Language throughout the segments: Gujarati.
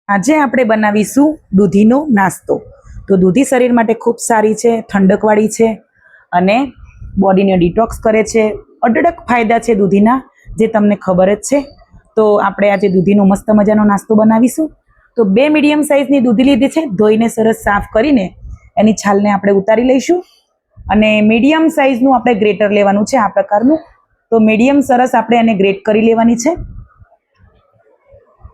આજે આપણે બનાવીશું દૂધીનો નાસ્તો। તો દૂધી શરીર માટે ખૂબ સારી છે, ઠંડકવાળી છે અને બોડીને ડિટોક્સ કરે છે। અઢળક ફાયદા છે દૂધીના, જે તમને ખબર જ છે। તો આપણે આજે દૂધીનો મસ્ત મજાનો નાસ્તો બનાવીશું। તો 2 મીડિયમ સાઇઝની દૂધી લીધી છે, ધોઈને સરસ સાફ કરીને એની છાલને આપણે ઉતારી લઈશું અને મીડિયમ સાઇઝનું આપણે ગ્રેટર લેવાનું છે, આ પ્રકારનું। તો મીડિયમ સરસ આપણે એને ગ્રેટ કરી લેવાની છે।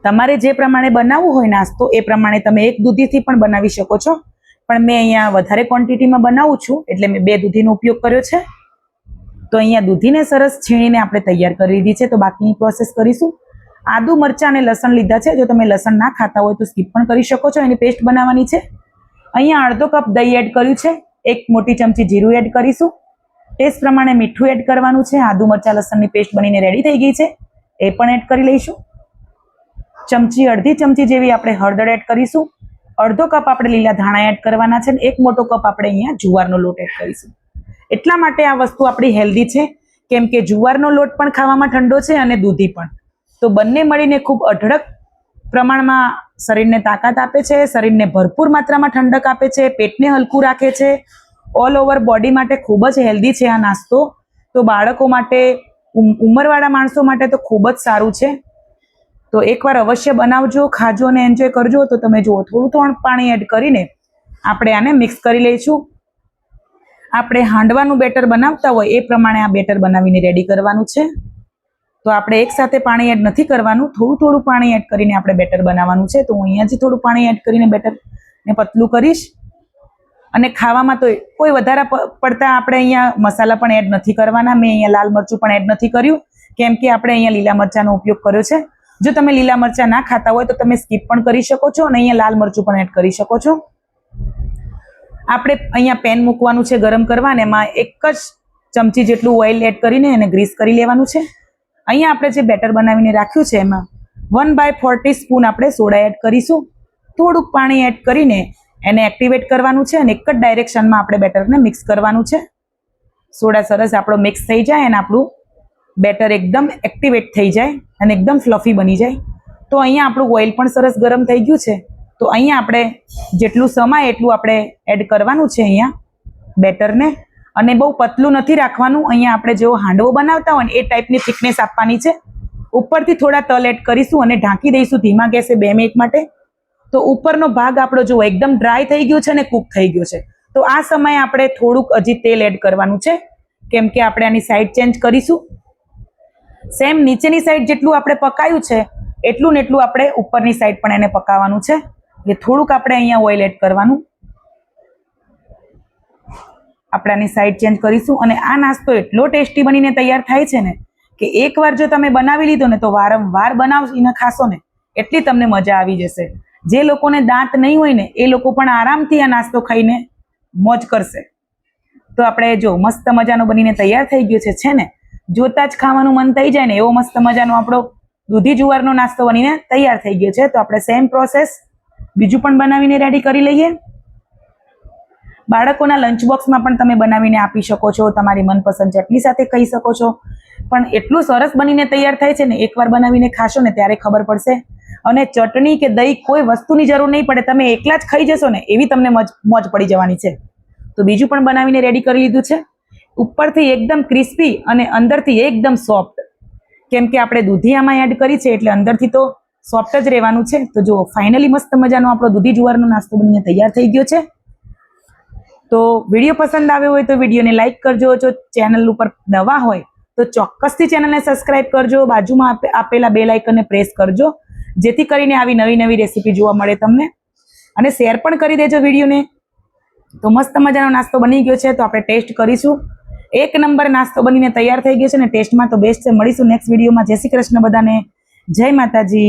તમારે જે પ્રમાણે બનાવવું હોય નાસ્તો એ પ્રમાણે તમે એક દૂધીથી પણ બનાવી શકો છો, પણ મેં અહીંયા વધારે ક્વોન્ટિટીમાં બનાવું છું એટલે મેં 2 દૂધીનો ઉપયોગ કર્યો છે। તો અહીંયા દૂધીને સરસ છીણીને આપણે તૈયાર કરી લીધી છે। તો બાકીની પ્રોસેસ કરીશું। આદુ, મરચાં અને લસણ લીધા છે। જો તમે લસણ ના ખાતા હોય તો સ્કીપ પણ કરી શકો છો, એની પેસ્ટ બનાવવાની છે। અહીંયા અડધો કપ દહીં એડ કર્યું છે, 1 મોટી ચમચી જીરું એડ કરીશું, ટેસ્ટ પ્રમાણે મીઠું એડ કરવાનું છે। આદુ, મરચાં, લસણની પેસ્ટ બનીને રેડી થઈ ગઈ છે, એ પણ એડ કરી લઈશું। અડધી ચમચી જેવી આપણે હળદર એડ કરીશું, અડધો કપ આપણે લીલા ધાણા એડ કરવાના છે, 1 મોટો કપ આપણે અહીંયા જુવારનો લોટ એડ કરીશું। એટલા માટે આ વસ્તુ આપણી હેલ્ધી છે, કેમ કે જુવારનો લોટ પણ ખાવામાં ઠંડો છે અને દૂધી પણ, તો બંને મળીને ખૂબ અઢળક પ્રમાણમાં શરીરને તાકાત આપે છે, શરીરને ભરપૂર માત્રામાં ઠંડક આપે છે, પેટને હલકું રાખે છે, ઓલ ઓવર બોડી માટે ખૂબ જ હેલ્ધી છે આ નાસ્તો। તો બાળકો માટે, ઉંમરવાળા માણસો માટે તો ખૂબ જ સારું છે। તો એકવાર અવશ્ય બનાવજો, ખાજો અને એન્જોય કરજો। તો તમે જુઓ, થોડું પાણી એડ કરીને આપણે આને મિક્સ કરી લઈશું। આપણે હાંડવાનું બેટર બનાવતા હોય એ પ્રમાણે આ બેટર બનાવીને રેડી કરવાનું છે। તો આપણે એકસાથે પાણી એડ નથી કરવાનું, થોડું પાણી એડ કરીને આપણે બેટર બનાવવાનું છે। તો હું અહીંયાથી થોડું પાણી એડ કરીને બેટરને પતલું કરીશ। અને ખાવામાં તો કોઈ વધારે પડતા આપણે અહીંયા મસાલા પણ એડ નથી કરવાના। મેં અહીંયા લાલ મરચું પણ એડ નથી કર્યું, કેમ કે આપણે અહીંયા લીલા મરચાંનો ઉપયોગ કર્યો છે। જો તમે લીલા મરચાં ના ખાતા હોય તો તમે સ્કીપ પણ કરી શકો છો અને અહીંયા લાલ મરચું પણ એડ કરી શકો છો। આપણે અહીંયા પેન મૂકવાનું છે ગરમ કરવા, અને એમાં 1 જ ચમચી જેટલું ઓઇલ એડ કરીને એને ગ્રીસ કરી લેવાનું છે। અહીંયા આપણે જે બેટર બનાવીને રાખ્યું છે એમાં 1/4 ટીસ્પૂન આપણે સોડા એડ કરીશું, થોડુંક પાણી એડ કરીને એને એક્ટિવેટ કરવાનું છે અને એક જ ડાયરેક્શનમાં આપણે બેટરને મિક્સ કરવાનું છે। સોડા સરસ આપણો મિક્સ થઈ જાય અને આપણું બેટર એકદમ એક્ટિવેટ થઈ જાય અને એકદમ ફ્લફી બની જાય। તો અહીંયા આપણું ઓઇલ પણ સરસ ગરમ થઈ ગયું છે। તો અહીંયા આપણે જેટલું સમાય એટલું આપણે એડ કરવાનું છે અહીંયા બેટરને, અને બહુ પતલું નથી રાખવાનું। અહીંયા આપણે જેવો હાંડવો બનાવતા હોય ને એ ટાઈપની થિકનેસ આપવાની છે। ઉપરથી થોડા તલ એડ કરીશું અને ઢાંકી દઈશું ધીમા ગેસે 2 મિનિટ માટે। તો ઉપરનો ભાગ આપણો જુઓ એકદમ ડ્રાય થઈ ગયો છે અને કૂક થઈ ગયો છે। તો આ સમયે આપણે થોડુંક હજી તેલ એડ કરવાનું છે, કેમ કે આપણે આની સાઈડ ચેન્જ કરીશું। સેમ નીચેની સાઈડ જેટલું આપણે પકાયું છે એટલું ને એટલું આપણે ઉપરની સાઈડ પણ એને પકાવવાનું છે, એટલે થોડુંક આપણે અહીંયા ઓઇલ એડ કરવાનું। આપણે આની સાઈડ ચેન્જ કરીશું અને આ નાસ્તો એટલો ટેસ્ટી બનીને તૈયાર થાય છે ને કે એકવાર જો તમે બનાવી લીધો ને તો વારંવાર બનાવીને ખાશો ને એટલી તમને મજા આવી જશે। જે લોકોને દાંત નહીં હોય ને એ લોકો પણ આરામથી આ નાસ્તો ખાઈને મોજ કરશે। તો આપણે જો મસ્ત મજાનો બનીને તૈયાર થઈ ગયો છે ને, જોતા જ ખાવાનું મન થઈ જાય ને એવો મસ્ત મજાનો આપણો દૂધી જુવારનો નાસ્તો બનીને તૈયાર થઈ ગયો છે। તો આપણે સેમ પ્રોસેસ બીજું પણ બનાવીને રેડી કરી લઈએ। બાળકોના લંચ બોક્સમાં પણ તમે બનાવીને આપી શકો છો, તમારી મનપસંદ ચટણી સાથે ખાઈ શકો છો। પણ એટલું સરસ બનીને તૈયાર થાય છે ને, એકવાર બનાવીને ખાશો ને ત્યારે ખબર પડશે। અને ચટણી કે દહીં કોઈ વસ્તુની જરૂર નહીં પડે, તમે એકલા જ ખાઈ જશો ને એવી તમને મોજ પડી જવાની છે। તો બીજું પણ બનાવીને રેડી કરી લીધું છે। ઉપરથી એકદમ ક્રિસ્પી અને અંદરથી એકદમ સોફ્ટ, કેમ કે આપણે દૂધી આમાં એડ કરી છે એટલે અંદરથી તો સોફ્ટ જ રહેવાનું છે। તો જો ફાઇનલી મસ્ત મજાનો આપણો દૂધી જુવારનો નાસ્તો બનીને તૈયાર થઈ ગયો છે। તો વિડીયો પસંદ આવ્યો હોય તો વિડીયોને લાઇક કરજો, જો ચેનલ ઉપર નવા હોય તો ચોક્કસથી ચેનલને સબસ્ક્રાઇબ કરજો, બાજુમાં આપેલા બેલ આઇકનને પ્રેસ કરજો, જેથી કરીને આવી નવી રેસીપી જોવા મળે તમને, અને શેર પણ કરી દેજો વિડીયોને। તો મસ્ત મજાનો નાસ્તો બની ગયો છે, તો આપણે ટેસ્ટ કરીશું। 1 નંબર નાસ્તો બનીને તૈયાર થઈ ગયો છે ને, ટેસ્ટમાં તો બેસ્ટ છે। મળીશું નેક્સ્ટ વિડીયોમાં। જય શ્રી કૃષ્ણ બધાને, જય માતાજી।